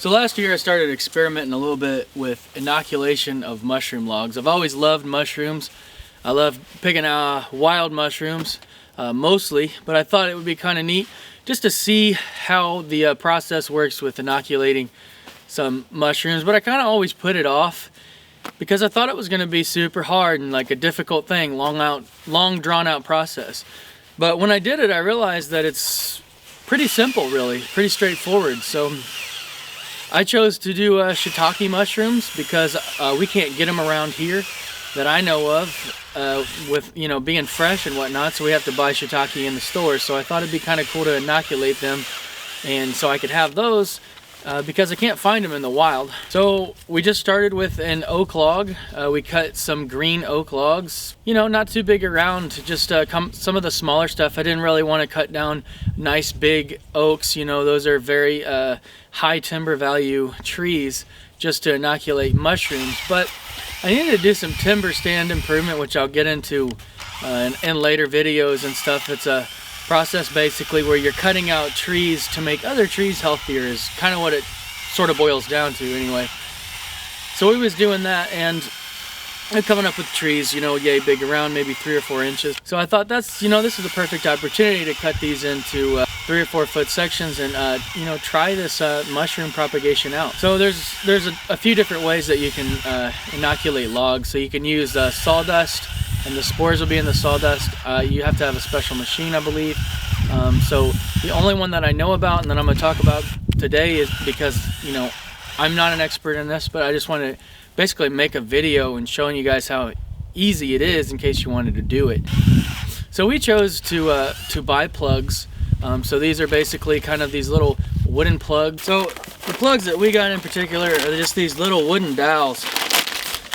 So last year I started experimenting a little bit with inoculation of mushroom logs. I've always loved mushrooms. I love picking wild mushrooms mostly, but I thought it would be kind of neat just to see how the process works with inoculating some mushrooms. But I kind of always put it off because I thought it was going to be super hard and like a difficult thing, long drawn out process. But when I did it, I realized that it's pretty simple, really, pretty straightforward. So I chose to do shiitake mushrooms because we can't get them around here that I know of with, you know, being fresh and whatnot, so we have to buy shiitake in the store. So I thought it'd be kind of cool to inoculate them, and so I could have those because I can't find them in the wild. So we just started with an oak log. We cut some green oak logs, you know, not too big around, just some of the smaller stuff. I didn't really want to cut down nice big oaks, you know, those are very high timber value trees just to inoculate mushrooms. But I needed to do some timber stand improvement, which I'll get into in later videos and stuff. It's a process basically where you're cutting out trees to make other trees healthier, is kind of what it sort of boils down to anyway. So we was doing that and coming up with trees, you know, yay big, around maybe 3 or 4 inches. So I thought that's, you know, this is a perfect opportunity to cut these into 3 or 4 foot sections and you know, try this mushroom propagation out. So there's a few different ways that you can inoculate logs. So you can use sawdust, and the spores will be in the sawdust. You have to have a special machine, I believe. So the only one that I know about and that I'm going to talk about today is because, you know, I'm not an expert in this, but I just want to basically make a video and showing you guys how easy it is in case you wanted to do it. So we chose to buy plugs. So these are basically kind of these little wooden plugs. So the plugs that we got in particular are just these little wooden dowels.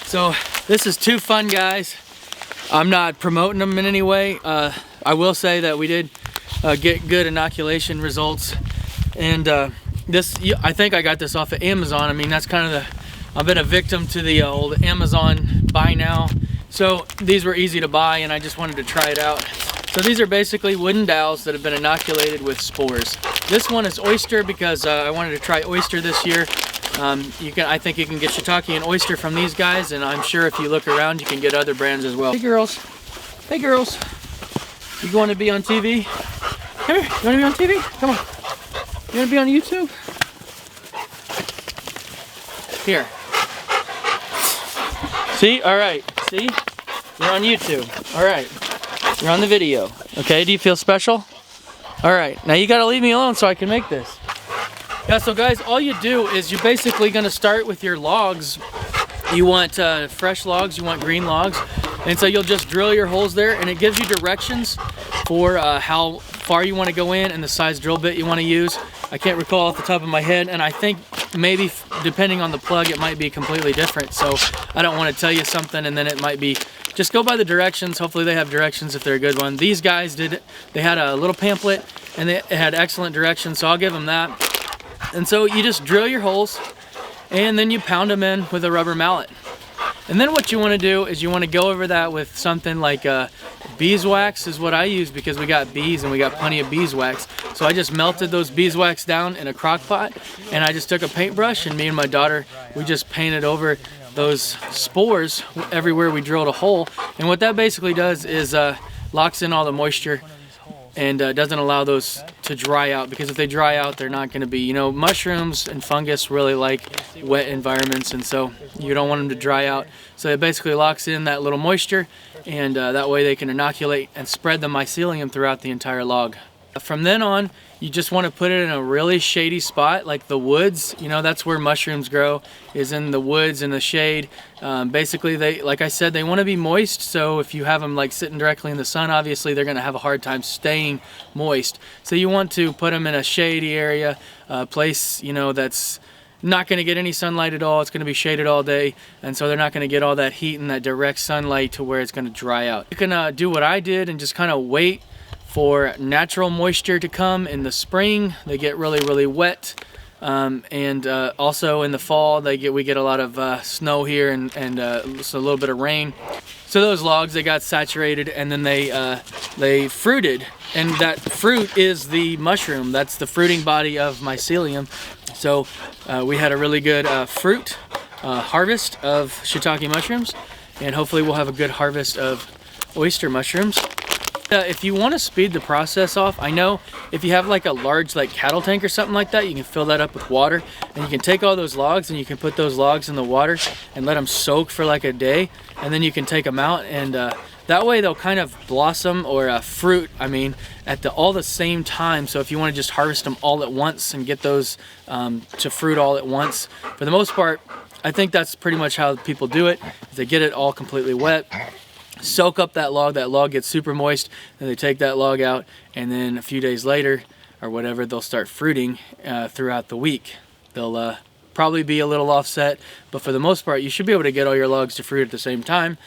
So this is 2 fun guys. I'm not promoting them in any way. I will say that we did get good inoculation results, and this, I think I got this off of Amazon. I mean, that's kind of I've been a victim to the old Amazon buy now. So these were easy to buy and I just wanted to try it out. So these are basically wooden dowels that have been inoculated with spores. This one is oyster because I wanted to try oyster this year. I think you can get shiitake and oyster from these guys, and I'm sure if you look around you can get other brands as well. Hey girls, you want to be on TV? Come here, you want to be on TV? Come on, you want to be on YouTube? Here. See, all right, see, you're on YouTube. All right, you're on the video. Okay, do you feel special? All right, now you gotta leave me alone so I can make this. Yeah, so guys, all you do is you're basically gonna start with your logs. You want fresh logs, you want green logs, and so you'll just drill your holes there, and it gives you directions for how far you want to go in and the size drill bit you want to use. I can't recall off the top of my head, and I think maybe depending on the plug it might be completely different, so I don't want to tell you something and then it might be. Just go by the directions. Hopefully they have directions if they're a good one. These guys did, they had a little pamphlet and they had excellent directions, so I'll give them that. And so you just drill your holes and then you pound them in with a rubber mallet. And then what you want to do is you want to go over that with something like beeswax is what I use because we got bees and we got plenty of beeswax. So I just melted those beeswax down in a crock pot, and I just took a paintbrush, and me and my daughter, we just painted over those spores everywhere we drilled a hole. And what that basically does is locks in all the moisture and doesn't allow those to dry out, because if they dry out they're not going to be, you know, mushrooms and fungus really like wet environments, and so you don't want them to dry out. So it basically locks in that little moisture, and that way they can inoculate and spread the mycelium throughout the entire log. From then on, you just want to put it in a really shady spot, like the woods. You know, that's where mushrooms grow, is in the woods, in the shade. Basically, they, like I said, they want to be moist. So if you have them like sitting directly in the sun, obviously they're going to have a hard time staying moist. So you want to put them in a shady area, a place, you know, that's not going to get any sunlight at all. It's going to be shaded all day, and so they're not going to get all that heat and that direct sunlight to where it's going to dry out. You can do what I did and just kind of wait for natural moisture to come in the spring. They get really wet, and also in the fall we get a lot of snow here and so a little bit of rain. So those logs, they got saturated, and then they fruited, and that fruit is the mushroom. That's the fruiting body of mycelium. So we had a really good fruit harvest of shiitake mushrooms, and hopefully we'll have a good harvest of oyster mushrooms. If you want to speed the process off, I know if you have like a large like cattle tank or something like that, you can fill that up with water, and you can take all those logs and you can put those logs in the water and let them soak for like a day, and then you can take them out, and that way they'll kind of blossom or fruit, I mean, at all the same time. So if you want to just harvest them all at once and get those to fruit all at once, for the most part, I think that's pretty much how people do it. If they get it all completely wet, soak up that log gets super moist, and they take that log out, and then a few days later or whatever, they'll start fruiting throughout the week. They'll probably be a little offset, but for the most part you should be able to get all your logs to fruit at the same time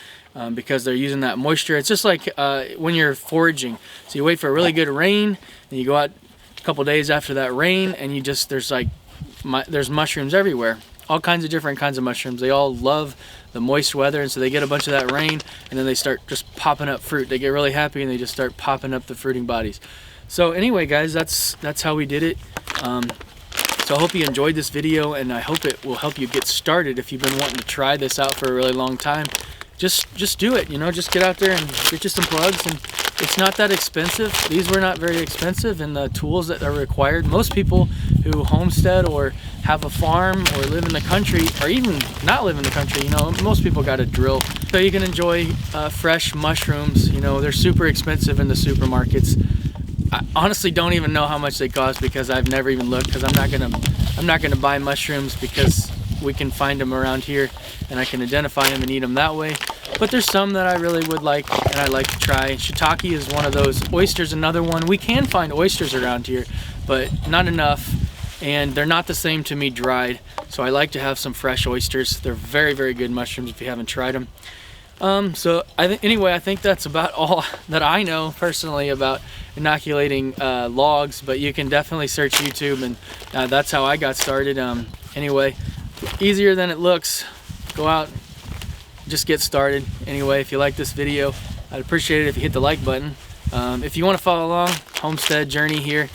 because they're using that moisture. It's just like when you're foraging. So you wait for a really good rain, and you go out a couple days after that rain, and you just, there's mushrooms everywhere. All kinds of different kinds of mushrooms. They all love the moist weather, and so they get a bunch of that rain, and then they start just popping up fruit. They get really happy, and they just start popping up the fruiting bodies. So anyway, guys, that's how we did it. So I hope you enjoyed this video, and I hope it will help you get started if you've been wanting to try this out for a really long time. Just do it, you know, just get out there and get you some plugs, and it's not that expensive. These were not very expensive, and the tools that are required. Most people who homestead or have a farm or live in the country, or even not live in the country, you know, most people got a drill. So you can enjoy fresh mushrooms. You know, they're super expensive in the supermarkets. I honestly don't even know how much they cost because I've never even looked, because I'm not gonna buy mushrooms because we can find them around here and I can identify them and eat them that way. But there's some that I really would like and I like to try. Shiitake is one of those. Oysters, another one. We can find oysters around here, but not enough, and they're not the same to me dried. So I like to have some fresh oysters. They're very, very good mushrooms if you haven't tried them. So anyway, I think that's about all that I know personally about inoculating logs, but you can definitely search YouTube, and that's how I got started. Anyway, easier than it looks. Go out, just get started. Anyway, if you like this video, I'd appreciate it if you hit the like button. If you want to follow along, homestead journey here,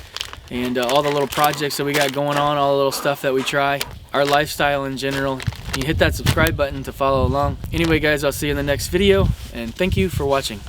and all the little projects that we got going on, all the little stuff that we try, our lifestyle in general, you hit that subscribe button to follow along. Anyway, guys, I'll see you in the next video, and thank you for watching.